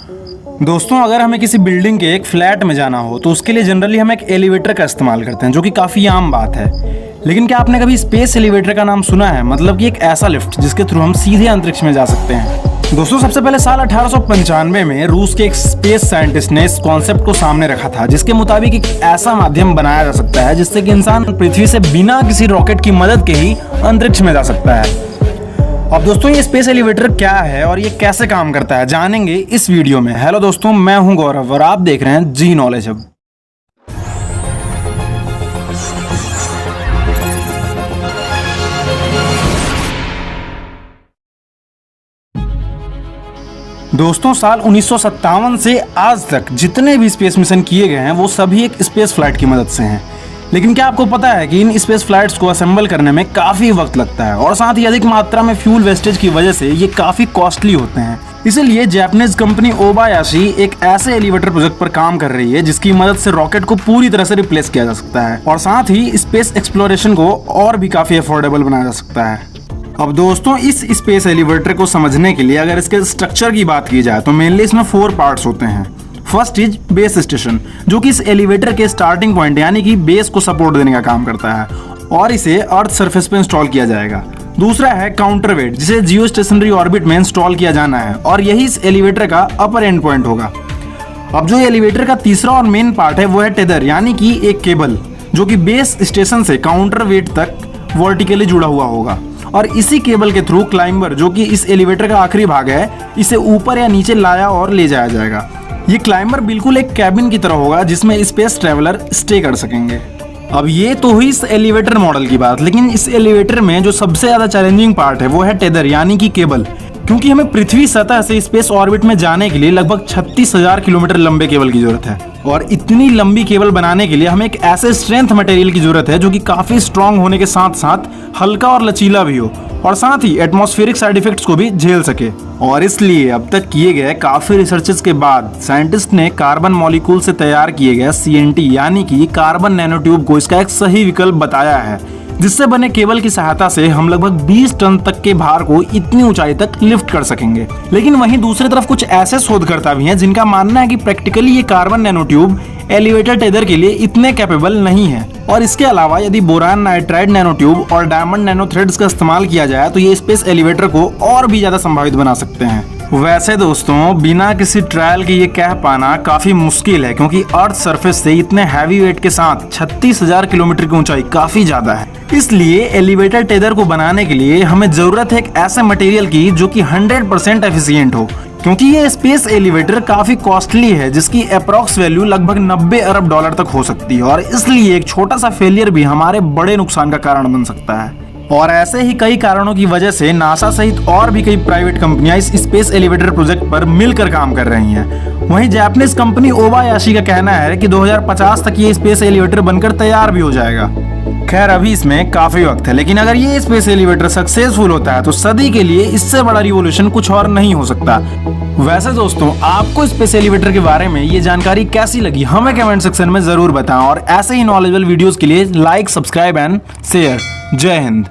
दोस्तों, अगर हमें किसी बिल्डिंग के एक फ्लैट में जाना हो तो उसके लिए जनरली हम एक एलिवेटर का इस्तेमाल करते हैं, जो कि काफ़ी आम बात है। लेकिन क्या आपने कभी स्पेस एलिवेटर का नाम सुना है? मतलब कि एक ऐसा लिफ्ट जिसके थ्रू हम सीधे अंतरिक्ष में जा सकते हैं। दोस्तों, सबसे पहले साल 1895 में रूस के एक स्पेस साइंटिस्ट ने इस कॉन्सेप्ट को सामने रखा था, जिसके मुताबिक एक ऐसा माध्यम बनाया जा सकता है जिससे कि इंसान पृथ्वी से बिना किसी रॉकेट की मदद के ही अंतरिक्ष में जा सकता है। अब दोस्तों, ये स्पेस एलिवेटर क्या है और ये कैसे काम करता है, जानेंगे इस वीडियो में। हेलो दोस्तों, मैं हूं गौरव और आप देख रहे हैं जी नॉलेज हब। दोस्तों, साल 1957 से आज तक जितने भी स्पेस मिशन किए गए हैं वो सभी एक स्पेस फ्लाइट की मदद से हैं। लेकिन क्या आपको पता है कि इन स्पेस फ्लाइट्स को असेंबल करने में काफ़ी वक्त लगता है और साथ ही अधिक मात्रा में फ्यूल वेस्टेज की वजह से ये काफ़ी कॉस्टली होते हैं। इसीलिए जापानीज कंपनी ओबायाशी एक ऐसे एलिवेटर प्रोजेक्ट पर काम कर रही है जिसकी मदद से रॉकेट को पूरी तरह से रिप्लेस किया जा सकता है और साथ ही स्पेस एक्सप्लोरेशन को और भी काफ़ी अफोर्डेबल बनाया जा सकता है। अब दोस्तों, इस स्पेस एलिवेटर को समझने के लिए अगर इसके स्ट्रक्चर की बात की जाए तो मेनली इसमें 4 पार्ट्स होते हैं। फर्स्ट इज बेस स्टेशन, जो कि इस एलिवेटर के स्टार्टिंग पॉइंट यानी कि बेस को सपोर्ट देने का काम करता है और इसे अर्थ सरफेस पे इंस्टॉल किया जाएगा। दूसरा है काउंटर वेट, जिसे जियो स्टेशनरी ऑर्बिट में इंस्टॉल किया जाना है और यही इस एलिवेटर का अपर एंड पॉइंट होगा। अब जो एलिवेटर का तीसरा और मेन पार्ट है वो है टेदर, यानी कि एक केबल जो कि बेस स्टेशन से काउंटर वेट तक वर्टिकली जुड़ा हुआ होगा और इसी केबल के थ्रू क्लाइंबर, जो कि इस एलिवेटर का आखिरी भाग है, इसे ऊपर या नीचे लाया और ले जाया जाएगा। ये क्लाइंबर बिल्कुल एक कैबिन की तरह होगा जिसमें स्पेस ट्रैवलर स्टे कर सकेंगे। अब ये तो हुई इस एलिवेटर मॉडल की बात, लेकिन इस एलिवेटर में जो सबसे ज्यादा चैलेंजिंग पार्ट है वो है टेदर यानी कि केबल, क्योंकि हमें पृथ्वी सतह से स्पेस ऑर्बिट में जाने के लिए लगभग 36,000 किलोमीटर लंबे केबल की जरूरत है और इतनी लंबी केबल बनाने के लिए हमें एक ऐसे स्ट्रेंथ मटेरियल की जरूरत है जो कि काफी स्ट्रांग होने के साथ साथ हल्का और लचीला भी हो और साथ ही एटमॉस्फेरिक साइड इफेक्ट्स को भी झेल सके। और इसलिए अब तक किए गए काफी रिसर्चेस के बाद साइंटिस्ट ने कार्बन मॉलिक्यूल से तैयार किए गए CNT यानी कि कार्बन नैनो ट्यूब को इसका एक सही विकल्प बताया है, जिससे बने केबल की सहायता से हम लगभग 20 टन तक के भार को इतनी ऊंचाई तक लिफ्ट कर सकेंगे। लेकिन वहीं दूसरी तरफ कुछ ऐसे शोधकर्ता भी हैं जिनका मानना है कि प्रैक्टिकली ये carbon nano tube elevator tether के लिए इतने कैपेबल नहीं है और इसके अलावा यदि बोरान नाइट्राइड नैनो ट्यूब और डायमंड नैनो थ्रेड्स का इस्तेमाल किया जाए तो ये स्पेस एलिवेटर को और भी ज्यादा संभावित बना सकते हैं। वैसे दोस्तों, बिना किसी ट्रायल के ये कह पाना काफी मुश्किल है, क्योंकि अर्थ सरफेस से इतने हैवी वेट के साथ 36,000 किलोमीटर की ऊंचाई काफी ज्यादा है। इसलिए एलिवेटर टेदर को बनाने के लिए हमें जरूरत है एक ऐसे मटेरियल की जो कि 100% एफिशिएंट हो, क्योंकि ये स्पेस एलिवेटर काफी कॉस्टली है जिसकी अप्रॉक्स वैल्यू लगभग 90 अरब डॉलर तक हो सकती है और इसलिए एक छोटा सा फेलियर भी हमारे बड़े नुकसान का कारण बन सकता है। और ऐसे ही कई कारणों की वजह से नासा सहित और भी कई प्राइवेट कंपनियां इस स्पेस एलिवेटर प्रोजेक्ट पर मिलकर काम कर रही हैं। वहीं जापानीज कंपनी ओबायाशी का कहना है कि 2050 तक ये स्पेस एलिवेटर बनकर तैयार भी हो जाएगा। खैर, अभी इसमें काफी वक्त है, लेकिन अगर ये स्पेस एलिवेटर सक्सेसफुल होता है तो सदी के लिए इससे बड़ा रिवॉल्यूशन कुछ और नहीं हो सकता। वैसे दोस्तों, आपको स्पेस एलिवेटर के बारे में ये जानकारी कैसी लगी हमें कमेंट सेक्शन में जरूर बताएं और ऐसे ही नॉलेजेबल वीडियोस के लिए लाइक, सब्सक्राइब एंड शेयर। जय हिंद।